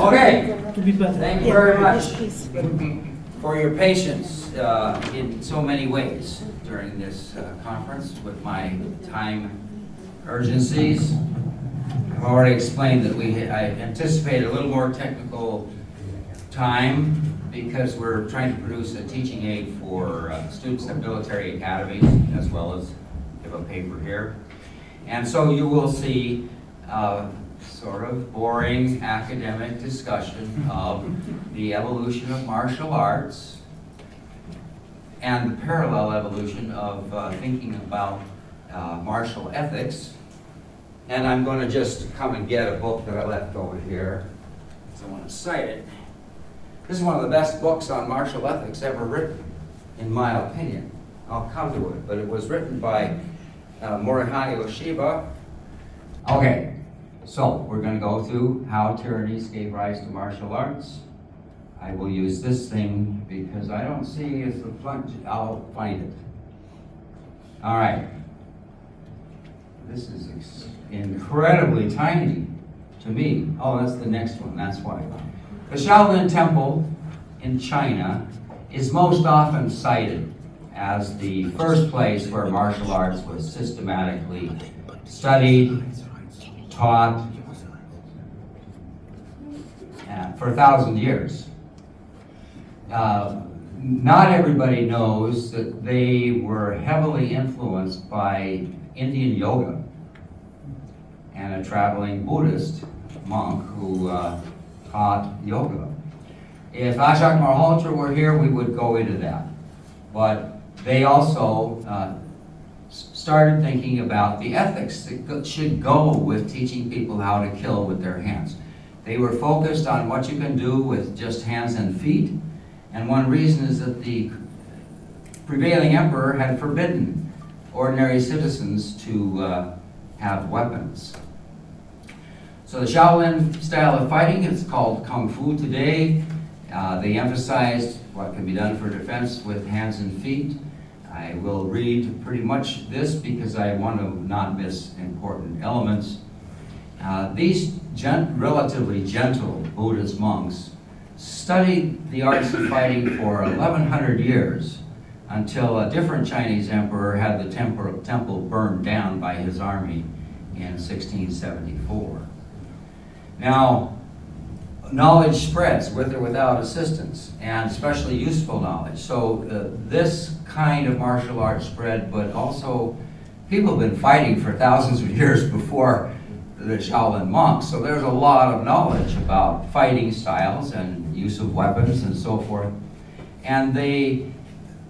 Okay, To be better. thank you very much Yes, for your patience in so many ways during this conference with my time urgencies. I've already explained that I anticipate a little more technical time because we're trying to produce a teaching aid for students at military academies as well as give a paper here. And so you will see sort of boring academic discussion of the evolution of martial arts and the parallel evolution of thinking about martial ethics. And I'm going to just come and get a book that I left over here, so I want to cite it. This is one of the best books on martial ethics ever written, in my opinion. I'll come to it, but it was written by Morihei Ueshiba. Okay. So, we're going to go through how tyrannies gave rise to martial arts. I will use this thing because I don't see as the plunge. I'll find it. All right. This is incredibly tiny to me. Oh, that's the next one. That's why. The Shaolin Temple in China is most often cited as the first place where martial arts was systematically studied, taught for 1,000 years. Not everybody knows that they were heavily influenced by Indian yoga and a traveling Buddhist monk who taught yoga. If Ashok Malhotra were here, we would go into that. But they also started thinking about the ethics that should go with teaching people how to kill with their hands. They were focused on what you can do with just hands and feet, and one reason is that the prevailing emperor had forbidden ordinary citizens to have weapons. So the Shaolin style of fighting is called Kung Fu today. They emphasized what can be done for defense with hands and feet. I will read pretty much this because I want to not miss important elements. These relatively gentle Buddhist monks studied the arts of fighting for 1,100 years until a different Chinese emperor had the temple burned down by his army in 1674. Now, knowledge spreads with or without assistance, and especially useful knowledge. So this kind of martial arts spread, but also people have been fighting for thousands of years before the Shaolin monks. So there's a lot of knowledge about fighting styles and use of weapons and so forth. And they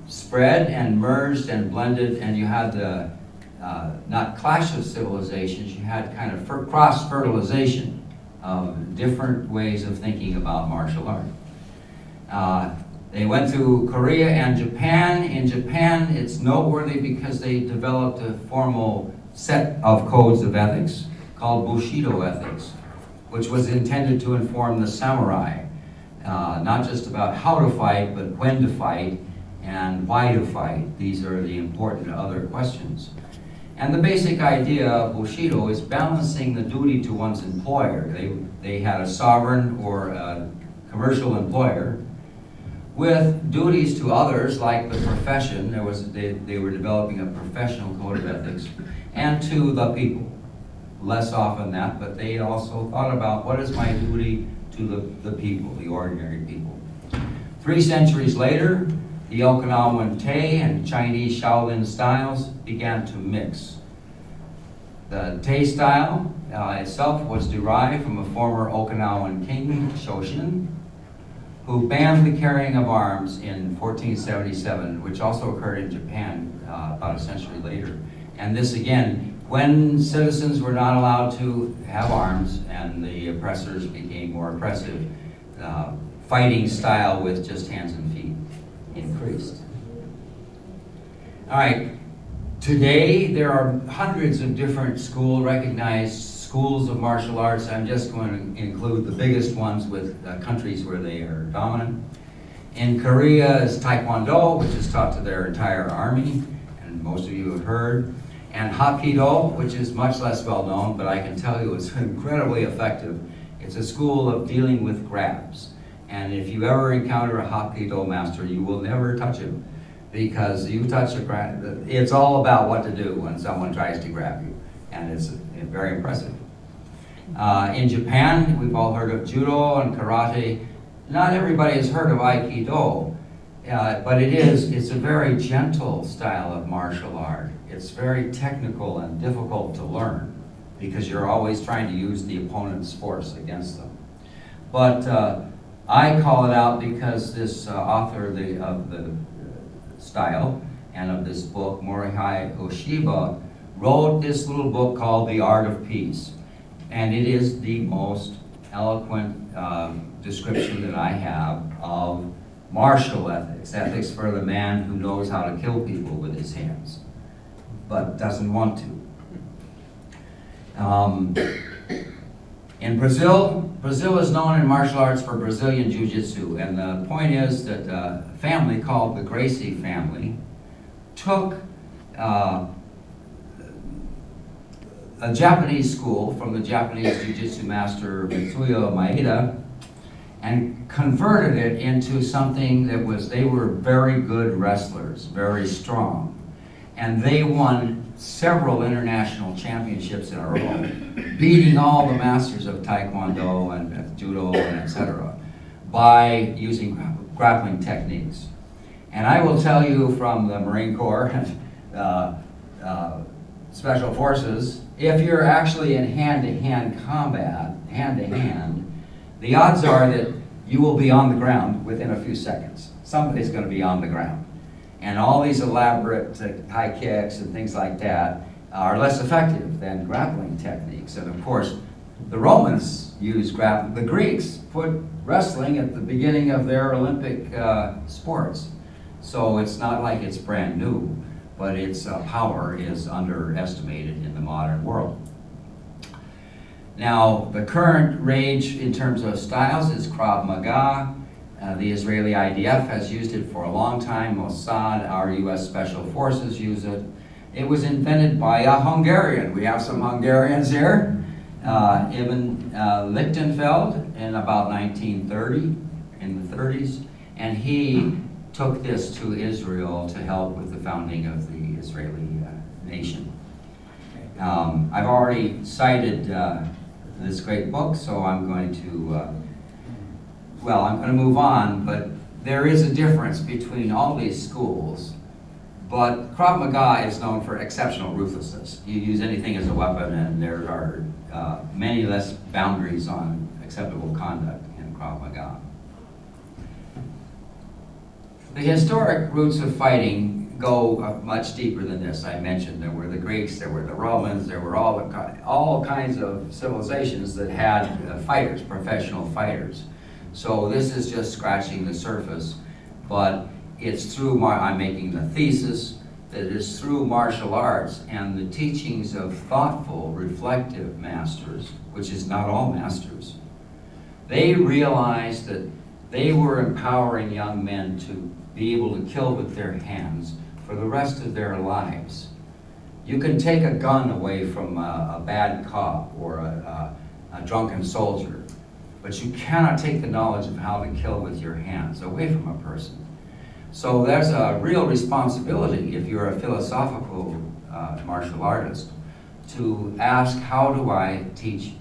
spread and merged and blended, and you had the, not clash of civilizations, you had kind of cross-fertilization of different ways of thinking about martial art. They went through Korea and Japan. In Japan, it's noteworthy because they developed a formal set of codes of ethics called Bushido ethics, which was intended to inform the samurai, not just about how to fight, but when to fight and why to fight. These are the important other questions. And the basic idea of Bushido is balancing the duty to one's employer. They had a sovereign or a commercial employer with duties to others, like the profession. They were developing a professional code of ethics, and to the people. Less often that, but they also thought about what is my duty to the people, the ordinary people. 3 centuries later, the Okinawan Tei and Chinese Shaolin styles began to mix. The Tei style itself was derived from a former Okinawan king, Shoshin, who banned the carrying of arms in 1477, which also occurred in Japan about a century later. And this again, when citizens were not allowed to have arms and the oppressors became more oppressive, fighting style with just hands and feet increased. All right, today there are hundreds of different recognized schools of martial arts. I'm just going to include the biggest ones with countries where they are dominant. In Korea is Taekwondo, which is taught to their entire army, and most of you have heard. And Hapkido, which is much less well known, but I can tell you it's incredibly effective It's a school of dealing with grabs. And if you ever encounter a Hapkido master, you will never touch him, because you touch a grab, it's all about what to do when someone tries to grab you, and it's very impressive. In Japan, we've all heard of judo and karate. Not everybody has heard of Aikido, but it's a very gentle style of martial art. It's very technical and difficult to learn, because you're always trying to use the opponent's force against them. But I call it out because this author of the style and of this book, Morihei Ueshiba, wrote this little book called The Art of Peace. And it is the most eloquent description that I have of martial ethics, ethics for the man who knows how to kill people with his hands, but doesn't want to. In Brazil is known in martial arts for Brazilian Jiu-Jitsu, and the point is that a family called the Gracie family took a Japanese school from the Japanese Jiu-Jitsu master Mitsuyo Maeda and converted it into something that they were very good wrestlers, very strong. And they won several international championships in a row, beating all the masters of Taekwondo and Judo and etc. by using grappling techniques. And I will tell you from the Marine Corps Special Forces, if you're actually in hand-to-hand combat, hand-to-hand, the odds are that you will be on the ground within a few seconds. Somebody's going to be on the ground. And all these elaborate high kicks and things like that are less effective than grappling techniques. And of course, the Romans used grappling. The Greeks put wrestling at the beginning of their Olympic sports. So it's not like it's brand new, but its power is underestimated in the modern world. Now, the current rage in terms of styles is Krav Maga. The Israeli IDF has used it for a long time. Mossad, our US Special Forces use it. It was invented by a Hungarian. We have some Hungarians here. Ibn Lichtenfeld in about 1930, in the 30s. And he took this to Israel to help with the founding of the Israeli nation. I've already cited this great book, so I'm going to move on, but there is a difference between all these schools. But Krav Maga is known for exceptional ruthlessness. You use anything as a weapon, and there are many less boundaries on acceptable conduct in Krav Maga. The historic roots of fighting go much deeper than this. I mentioned there were the Greeks, there were the Romans, there were all kinds of civilizations that had fighters, professional fighters. So this is just scratching the surface, but it's through, I'm making the thesis, that it is through martial arts and the teachings of thoughtful, reflective masters, which is not all masters. They realized that they were empowering young men to be able to kill with their hands for the rest of their lives. You can take a gun away from a bad cop or a drunken soldier, but you cannot take the knowledge of how to kill with your hands away from a person. So there's a real responsibility, if you're a philosophical martial artist, to ask, how do I teach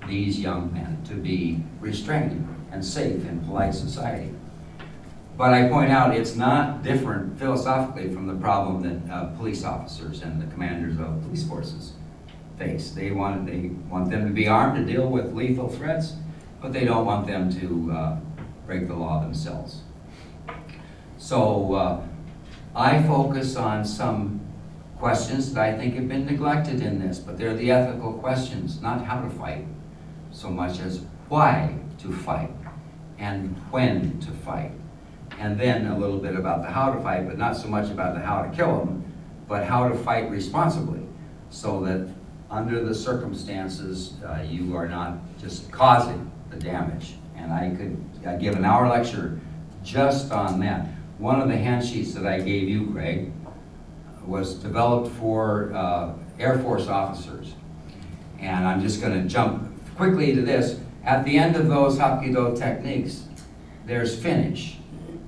these young men to be restrained and safe in polite society? But I point out it's not different philosophically from the problem that police officers and the commanders of police forces face. They want them to be armed to deal with lethal threats, but they don't want them to break the law themselves. So I focus on some questions that I think have been neglected in this, but they're the ethical questions, not how to fight, so much as why to fight and when to fight. And then a little bit about the how to fight, but not so much about the how to kill them, but how to fight responsibly, so that under the circumstances, you are not just causing the damage. And I could give an hour lecture just on that. One of the handsheets that I gave you, Greg, was developed for Air Force officers. And I'm just going to jump quickly to this. At the end of those Hapkido techniques, there's finish.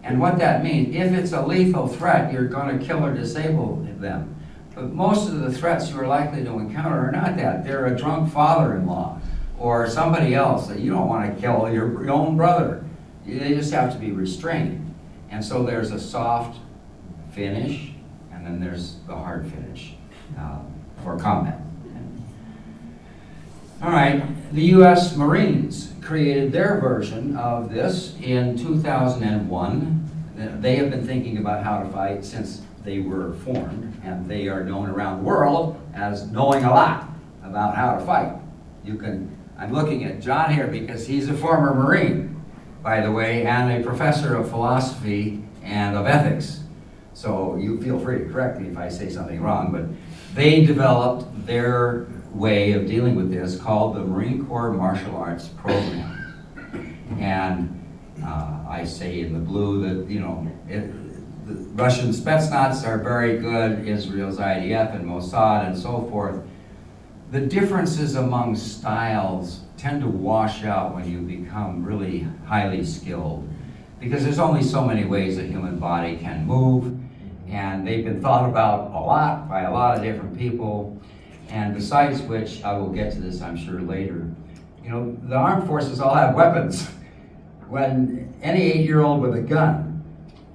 And what that means, if it's a lethal threat, you're going to kill or disable them. But most of the threats you are likely to encounter are not that. They're a drunk father-in-law or somebody else that you don't want to kill, your own brother. They just have to be restrained. And so there's a soft finish, and then there's the hard finish for combat. All right, the U.S. Marines created their version of this in 2001. They have been thinking about how to fight since they were formed, and they are known around the world as knowing a lot about how to fight. I'm looking at John here because he's a former Marine, by the way, and a professor of philosophy and of ethics. So you feel free to correct me if I say something wrong, but they developed their way of dealing with this called the Marine Corps Martial Arts Program. And I say in the blue that, the Russian Spetsnaz are very good, Israel's IDF and Mossad and so forth. The differences among styles tend to wash out when you become really highly skilled, because there's only so many ways a human body can move, and they've been thought about a lot by a lot of different people. And besides which, I will get to this, I'm sure, later. The armed forces all have weapons. When any 8-year-old with a gun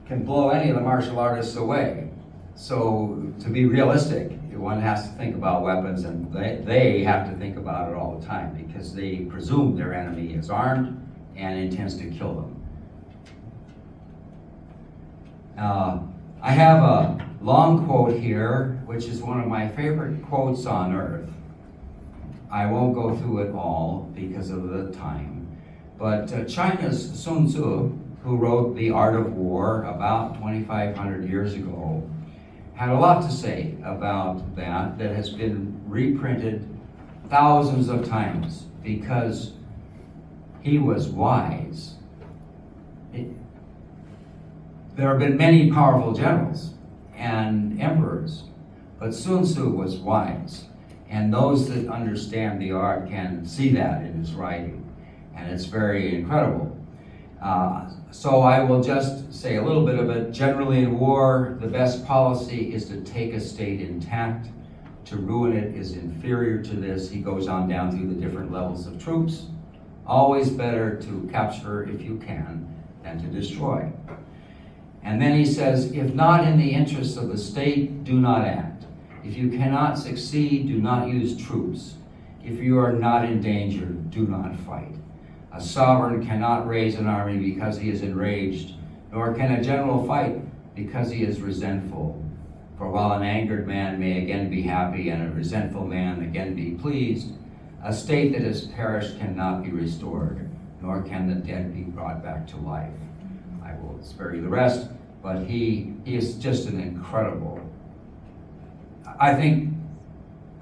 can blow any of the martial artists away. So to be realistic, one has to think about weapons, and they have to think about it all the time because they presume their enemy is armed and intends to kill them. I have a long quote here, which is one of my favorite quotes on earth. I won't go through it all because of the time, but China's Sun Tzu, who wrote The Art of War about 2,500 years ago, had a lot to say about that has been reprinted thousands of times because he was wise. There have been many powerful generals and emperors, but Sun Tzu was wise. And those that understand the art can see that in his writing. And it's very incredible. So I will just say a little bit of it. Generally in war, the best policy is to take a state intact. To ruin it is inferior to this. He goes on down through the different levels of troops. Always better to capture if you can than to destroy. And then he says, if not in the interests of the state, do not act. If you cannot succeed, do not use troops. If you are not in danger, do not fight. A sovereign cannot raise an army because he is enraged, nor can a general fight because he is resentful. For while an angered man may again be happy and a resentful man again be pleased, a state that has perished cannot be restored, nor can the dead be brought back to life. I will spare you the rest, but he is just an incredible, I think,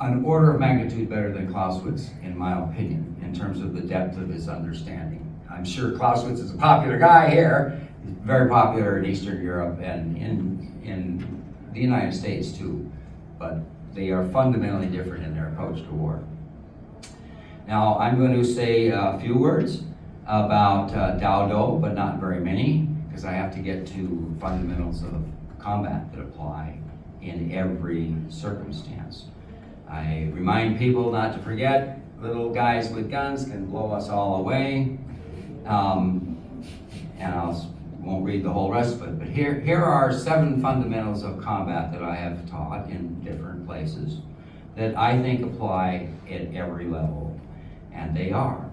an order of magnitude better than Clausewitz, in my opinion, in terms of the depth of his understanding. I'm sure Clausewitz is a popular guy here. He's very popular in Eastern Europe and in the United States too, but they are fundamentally different in their approach to war. Now, I'm going to say a few words about Dao Do, but not very many, because I have to get to fundamentals of combat that apply in every circumstance. I remind people not to forget, little guys with guns can blow us all away. And I won't read the whole rest of it, but here are 7 fundamentals of combat that I have taught in different places that I think apply at every level. And they are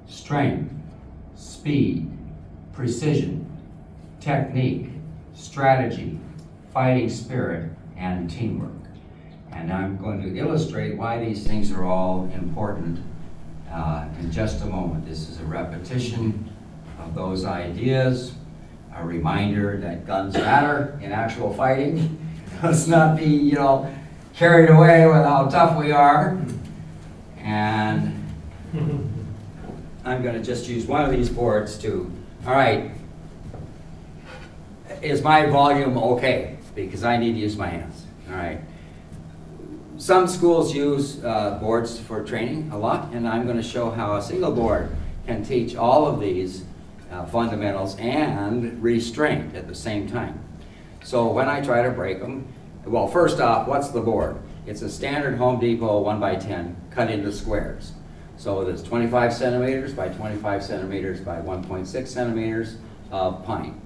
strength, speed, precision, technique, strategy, fighting spirit, and teamwork. And I'm going to illustrate why these things are all important in just a moment. This is a repetition of those ideas, a reminder that guns matter in actual fighting. Let's not be, carried away with how tough we are. And I'm going to just use one of these boards to, all right, is my volume okay? Because I need to use my hands, all right. Some schools use boards for training a lot, and I'm going to show how a single board can teach all of these fundamentals and restraint at the same time. So when I try to break them, well, first off, what's the board? It's a standard Home Depot 1x10 cut into squares. So it's 25 centimeters by 25 centimeters by 1.6 centimeters of pine.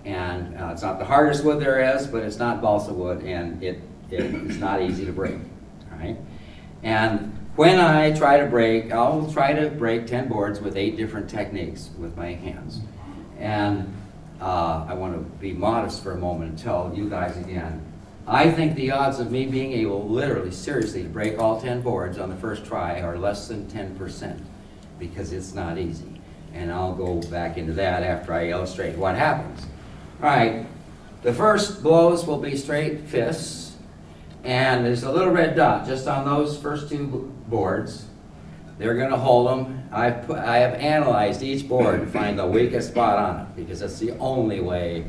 And it's not the hardest wood there is, but it's not balsa wood, and it's not easy to break. All right? And when I try to break, I'll try to break 10 boards with 8 different techniques with my hands. And I want to be modest for a moment and tell you guys again, I think the odds of me being able literally, seriously, to break all 10 boards on the first try are less than 10%, because it's not easy. And I'll go back into that after I illustrate what happens. All right, the first blows will be straight fists, and there's a little red dot just on those first 2 boards. They're going to hold them. I have analyzed each board to find the weakest spot on it, because that's the only way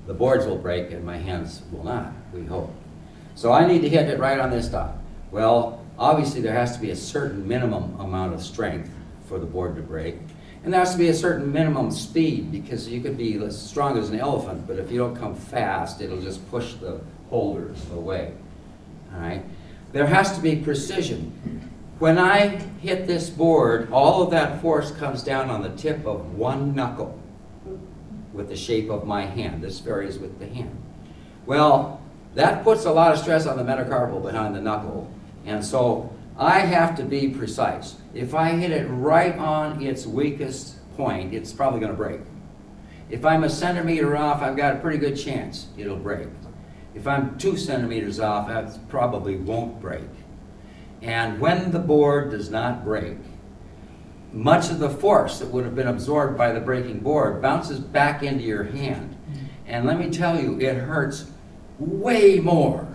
the boards will break and my hands will not, we hope. So I need to hit it right on this dot. Well, obviously there has to be a certain minimum amount of strength for the board to break. And there has to be a certain minimum speed, because you could be as strong as an elephant, but if you don't come fast, it'll just push the holders away. All right? There has to be precision. When I hit this board, all of that force comes down on the tip of one knuckle with the shape of my hand. This varies with the hand. Well, that puts a lot of stress on the metacarpal behind the knuckle, and so I have to be precise. If I hit it right on its weakest point, it's probably going to break. If I'm a centimeter off, I've got a pretty good chance it'll break. If I'm 2 centimeters off, that probably won't break. And when the board does not break, much of the force that would have been absorbed by the breaking board bounces back into your hand. And let me tell you, it hurts way more,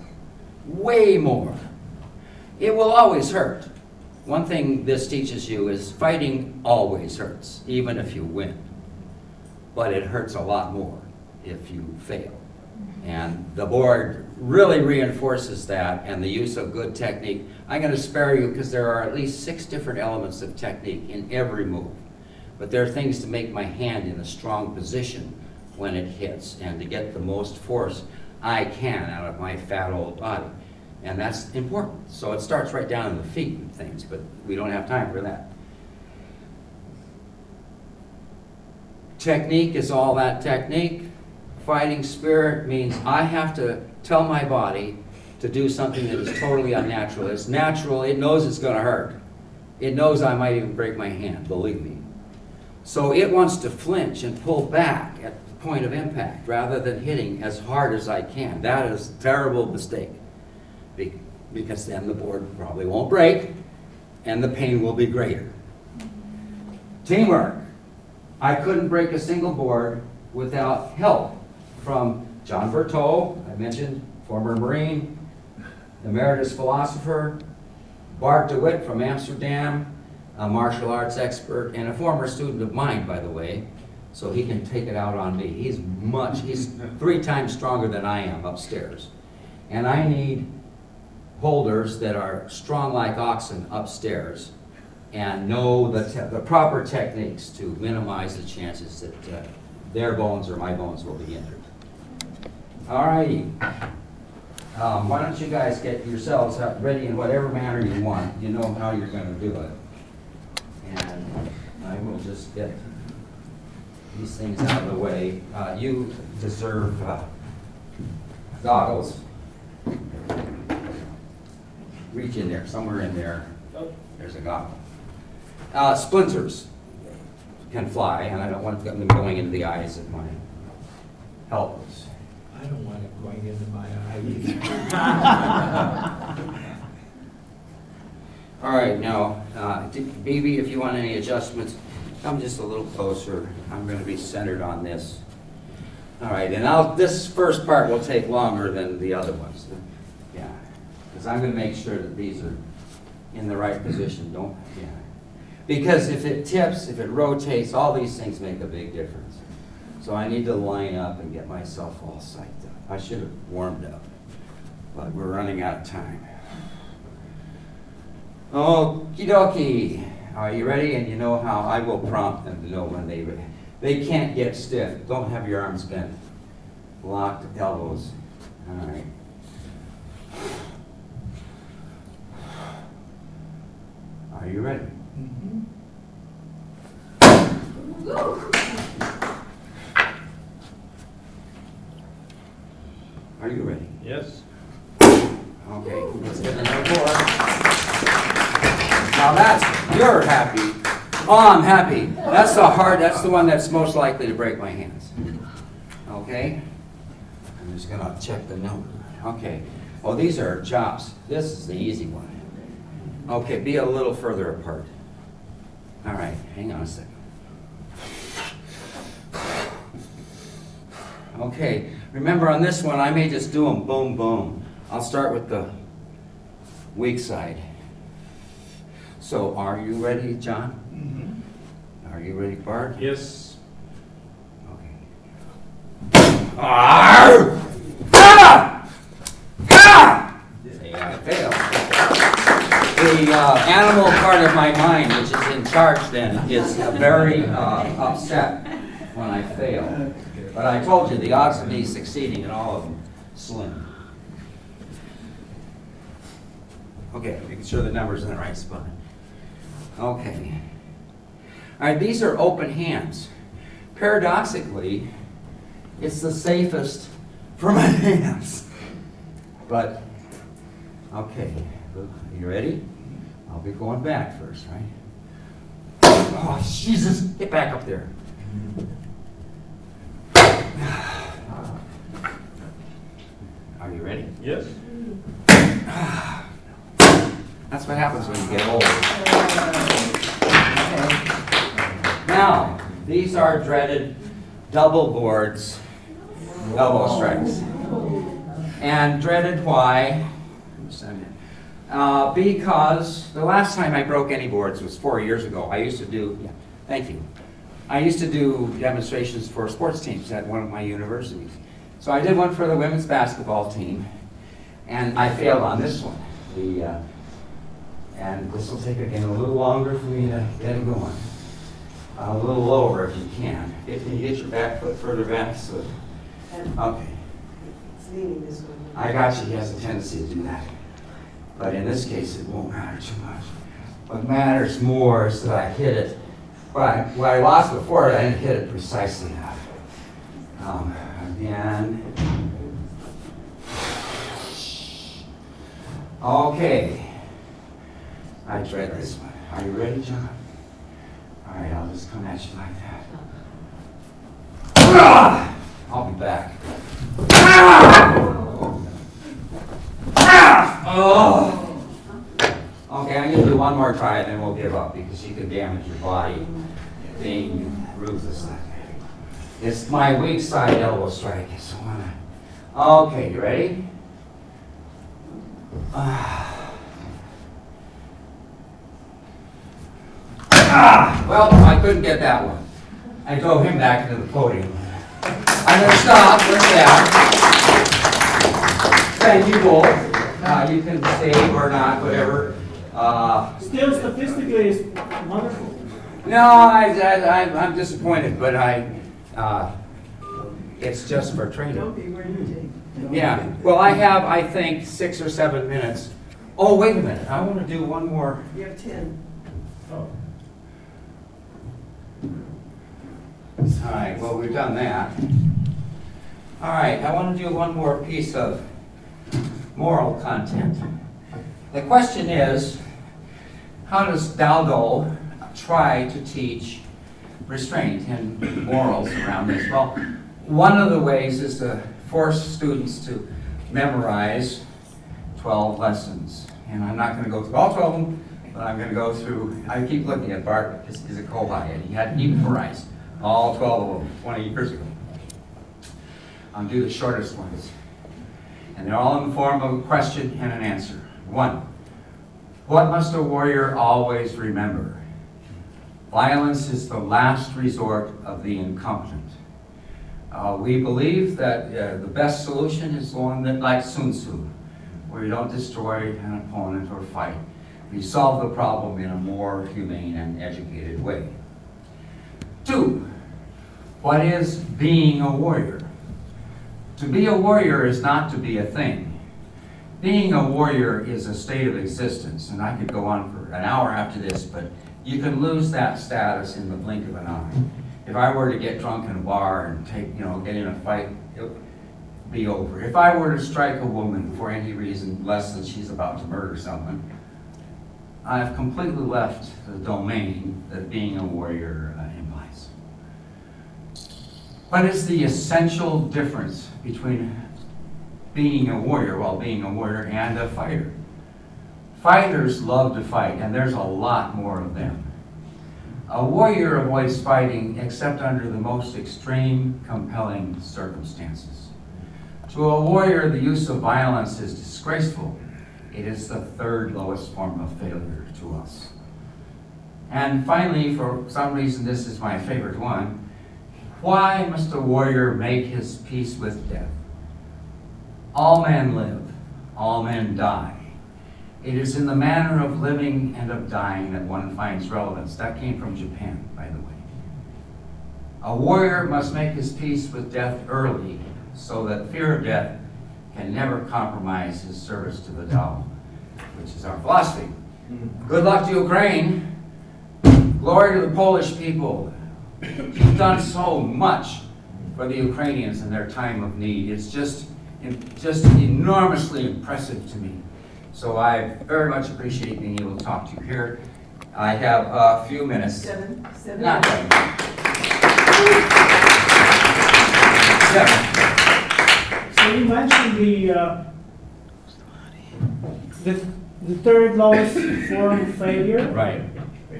way more. It will always hurt. One thing this teaches you is fighting always hurts, even if you win. But it hurts a lot more if you fail. And the board really reinforces that, and the use of good technique. I'm going to spare you because there are at least 6 different elements of technique in every move. But there are things to make my hand in a strong position when it hits, and to get the most force I can out of my fat old body. And that's important. So it starts right down in the feet and things, but we don't have time for that. Technique is all that technique. Fighting spirit means I have to tell my body to do something that is totally unnatural. It's natural. It knows it's going to hurt. It knows I might even break my hand, believe me. So it wants to flinch and pull back at the point of impact rather than hitting as hard as I can. That is a terrible mistake, because then the board probably won't break and the pain will be greater. Teamwork. I couldn't break a single board without help from John Bertaux, I mentioned, former Marine, emeritus philosopher, Bart DeWitt from Amsterdam, a martial arts expert, and a former student of mine, by the way, so he can take it out on me. He's 3 times stronger than I am upstairs. And I need holders that are strong like oxen upstairs and know the proper techniques to minimize the chances that their bones or my bones will be injured. All righty. Why don't you guys get yourselves ready in whatever manner you want. You know how you're going to do it. And I will just get these things out of the way. You deserve goggles. Reach in there, somewhere in there. There's a goggle. Splinters can fly, and I don't want them going into the eyes of my helpers. I don't want it going into my eye either. All right, now, BB, if you want any adjustments, come just a little closer. I'm going to be centered on this. All right, and this first part will take longer than the other ones. Yeah, because I'm going to make sure that these are in the right position. Because if it tips, if it rotates, all these things make a big difference. So I need to line up and get myself all psyched up. I should have warmed up, but we're running out of time. Okie dokie. Are you ready? And you know how I will prompt them to know when they can't get stiff. Don't have your arms bent. Locked elbows. All right. Are you ready? Mm-hmm. Are you ready? Yes. Okay, let's get another board. Now you're happy. Oh, I'm happy. That's the one that's most likely to break my hands. Okay? I'm just gonna check the note. Okay. Oh, these are chops. This is the easy one. Okay, be a little further apart. All right, hang on a second. Okay, remember on this one, I may just do them boom, boom. I'll start with the weak side. So, are you ready, John? Mm-hmm. Are you ready, Bart? Yes. Okay. Arr! Ah! Ah! I failed. The animal part of my mind, which is in charge then, is very upset when I fail. But I told you, the odds of me succeeding in all of them, slim. Okay, making sure the number's in the right spot. Okay. All right, these are open hands. Paradoxically, it's the safest for my hands. But, okay, you ready? I'll be going back first, right? Oh, Jesus, get back up there. Are you ready? Yes. That's what happens when you get old. Okay. Now, these are dreaded double boards, elbow strikes. And dreaded why? Because the last time I broke any boards was 4 years ago. I used to do, thank you. I used to do demonstrations for sports teams at one of my universities. So I did one for the women's basketball team, and I failed on this one. And this will take again a little longer for me to get it going. A little lower if you can. If you get your back foot further back, so okay. It's leaning this way. I got you. He has a tendency to do that. But in this case, it won't matter too much. What matters more is that I hit it. What I lost before, I didn't hit it precisely enough. Again. Okay. I dread this one. Are you ready, John? All right, I'll just come at you like that. I'll be back. Oh. Okay, I'm going to do one more try and then we'll give up because you can damage your body being ruthless like that. It's my weak side elbow strike. So okay, you ready? Well, I couldn't get that one. I drove him back to the podium. I'm going to stop with that. Thank you both. You can stay or not, whatever. Still, statistically, it's wonderful. No, I'm disappointed, but it's just for training. Don't be where you take. Yeah. Well, I have, I think, 6 or 7 minutes. Oh, wait a minute. I want to do one more. You have 10. Oh. All right, well, we've done that. All right, I want to do one more piece of moral content. The question is, how does Daldo try to teach restraint and morals around this? Well, one of the ways is to force students to memorize 12 lessons. And I'm not going to go through all 12 of them, but I'm going to go through, I keep looking at Bart because he's a Kohai, and he hadn't even memorized all 12 of them 20 years ago. I'll do the shortest ones. And they're all in the form of a question and an answer. 1, what must a warrior always remember? Violence is the last resort of the incompetent. We believe that the best solution is the one that, like Sun Tzu, where you don't destroy an opponent or fight. we solve the problem in a more humane and educated way. 2, what is being a warrior? To be a warrior is not to be a thing. Being a warrior is a state of existence, and I could go on for an hour after this, but you can lose that status in the blink of an eye. If I were to get drunk in a bar and get in a fight, it would be over. If I were to strike a woman for any reason less than she's about to murder someone, I've completely left the domain that being a warrior implies. What is the essential difference between being a warrior, and a fighter? Fighters love to fight, and there's a lot more of them. A warrior avoids fighting except under the most extreme, compelling circumstances. To a warrior, the use of violence is disgraceful. It is the third lowest form of failure to us. And finally, for some reason, this is my favorite one. Why must a warrior make his peace with death? All men live, all men die. It is in the manner of living and of dying that one finds relevance. That came from Japan, by the way. A warrior must make his peace with death early, so that fear of death can never compromise his service to the Tao, which is our philosophy. Good luck to Ukraine. Glory to the Polish people. You've done so much for the Ukrainians in their time of need. It's just enormously impressive to me. So I very much appreciate being able to talk to you here. I have a few minutes. Seven. Not 7. 7. So you mentioned the third lowest form of failure. Right.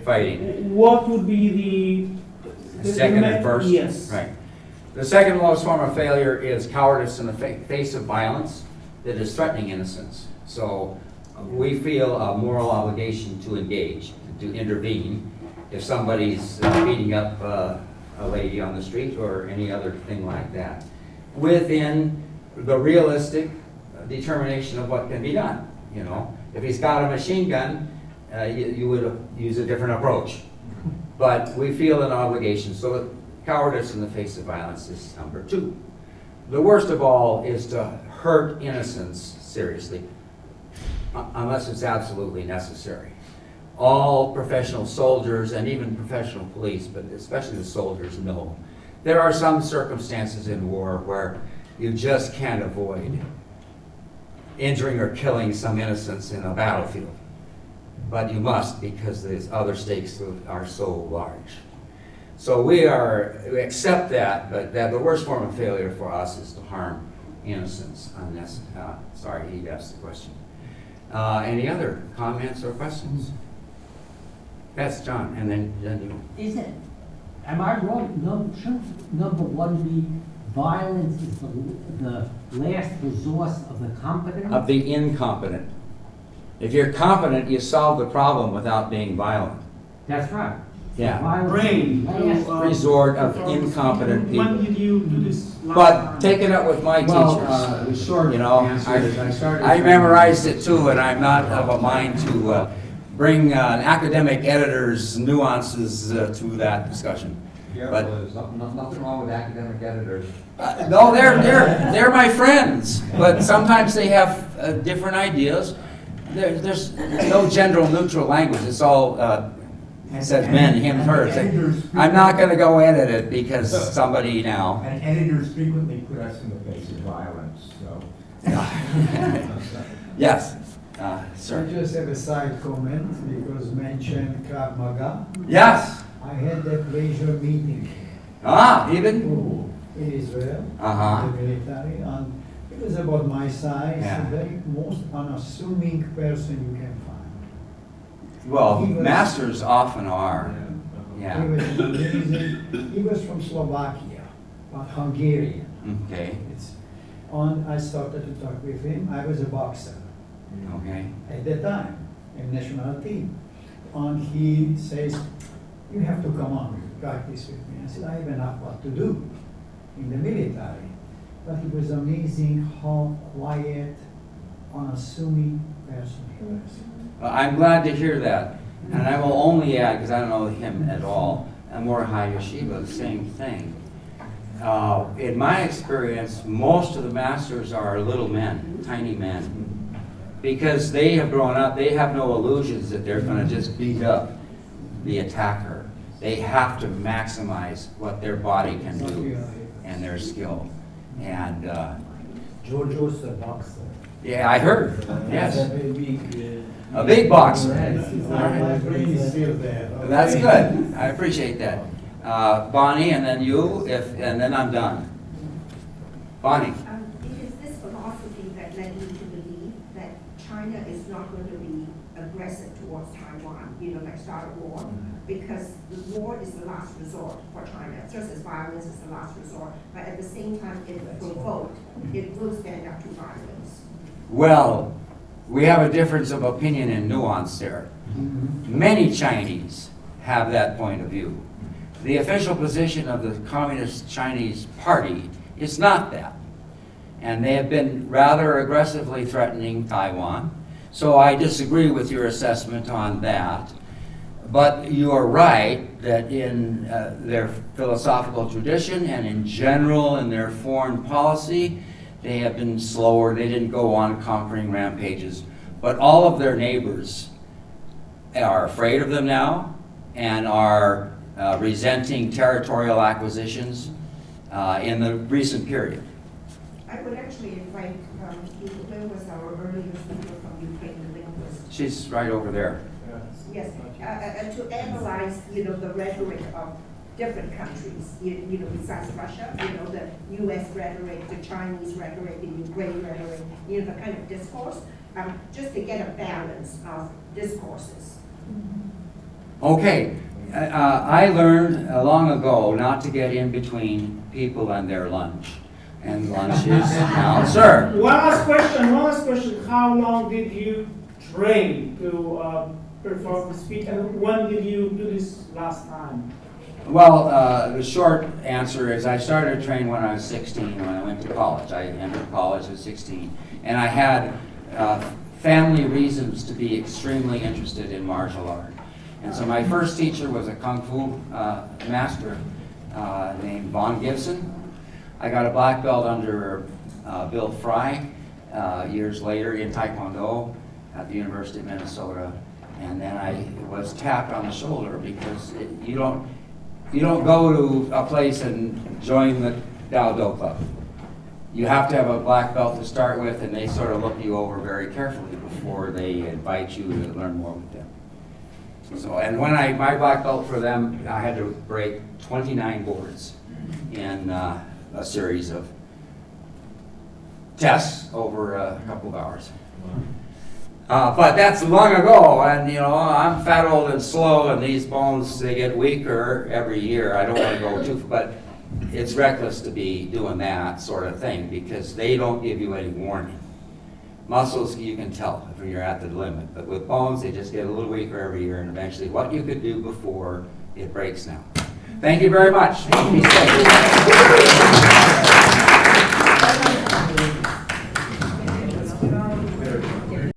Fighting. What would be the Second and first? Yes. Right. The second lowest form of failure is cowardice in the face of violence that is threatening innocence. So we feel a moral obligation to engage, to intervene, if somebody's beating up a lady on the street or any other thing like that, within the realistic determination of what can be done. If he's got a machine gun, you would use a different approach. But we feel an obligation. So cowardice in the face of violence is number 2. The worst of all is to hurt innocence seriously, unless it's absolutely necessary. All professional soldiers and even professional police, but especially the soldiers, know there are some circumstances in war where you just can't avoid injuring or killing some innocents in a battlefield. But you must, because the other stakes are so large. So we accept that, but that the worst form of failure for us is to harm innocents. Sorry, he asked the question. Any other comments or questions? Yes, John, and then you. Am I wrong? Shouldn't number 1 be violence is the last resource of the competent? Of the incompetent. If you're competent, you solve the problem without being violent. That's right. Yeah. Violence Brain. is the last Resort of incompetent people. When did you do this last But time? take it up with my teachers. The short answer is I started. I memorized it too, and I'm not of a mind to bring an academic editor's nuances to that discussion. Yeah, but- well, there's nothing wrong with academic editors. No, they're my friends, but sometimes they have different ideas. There's no gender neutral language. It's all says men, him, her. I'm not going to go edit it because somebody now. And editors frequently put us in the face of violence, so. Yes, I sir. just have a side comment because mentioned Krav Maga. Yes. I had the pleasure meeting Even. in Israel, Uh-huh. the military, and it was about my size, Yeah. the very most unassuming person you can find. Well, He was- masters often are. He Yeah. was amazing. He was from Slovakia, but Hungarian. Okay. And I started to talk with him. I was a boxer Okay. at the time in national team. And he says, you have to come on, practice with me. I said, I have enough what to do in the military. But it was amazing how quiet, unassuming person he was. Well, I'm glad to hear that. And I will only add, because I don't know him at all, Morihei Yeshiva, the same thing. In my experience, most of the masters are little men, tiny men. Because they have grown up, they have no illusions that they're going to just beat up the attacker. They have to maximize what their body can do and their skill. And Jojo's a boxer. yeah, I heard. Yes, Big, a big boxer. My brain is still there. Okay. That's good. I appreciate that. Bonnie, and then you, and then I'm done. Bonnie. It is this philosophy that led me to believe that China is not going to be aggressive towards Taiwan, like start a war, because the war is the last resort for China. Just as violence is the last resort, but at the same time, if provoked, it will stand up to violence. Well, we have a difference of opinion and nuance there. Many Chinese have that point of view. The official position of the Communist Chinese Party is not that. And they have been rather aggressively threatening Taiwan. So I disagree with your assessment on that. But you are right that in their philosophical tradition and in general in their foreign policy, they have been slower. They didn't go on conquering rampages. But all of their neighbors are afraid of them now and are resenting territorial acquisitions in the recent period. I would actually invite, where was our earlier speaker from Ukraine, the linguist? She's right over there. Yes, to analyze, the rhetoric of different countries, besides Russia, the U.S. rhetoric, the Chinese rhetoric, the Ukraine rhetoric, the kind of discourse, just to get a balance of discourses. Okay, I learned long ago not to get in between people and their lunch. And lunch is now served. One last question. How long did you train to perform speech, and when did you do this last time? Well, the short answer is I started to train when I was 16 when I went to college. I entered college at 16. And I had family reasons to be extremely interested in martial art. And so my first teacher was a Kung Fu master named Von Gibson. I got a black belt under Bill Fry years later in Taekwondo at the University of Minnesota. And then I was tapped on the shoulder because you don't go to a place and join the Dao Do Club. You have to have a black belt to start with, and they sort of look you over very carefully before they invite you to learn more with them. So, and when my black belt for them, I had to break 29 boards in a series of tests over a couple of hours. But that's long ago, and I'm fat, old, and slow, and these bones, they get weaker every year. I don't want to go too, but it's reckless to be doing that sort of thing because they don't give you any warning. Muscles, you can tell if you're at the limit, but with bones, they just get a little weaker every year, and eventually what you could do before, it breaks now. Thank you very much. Be safe.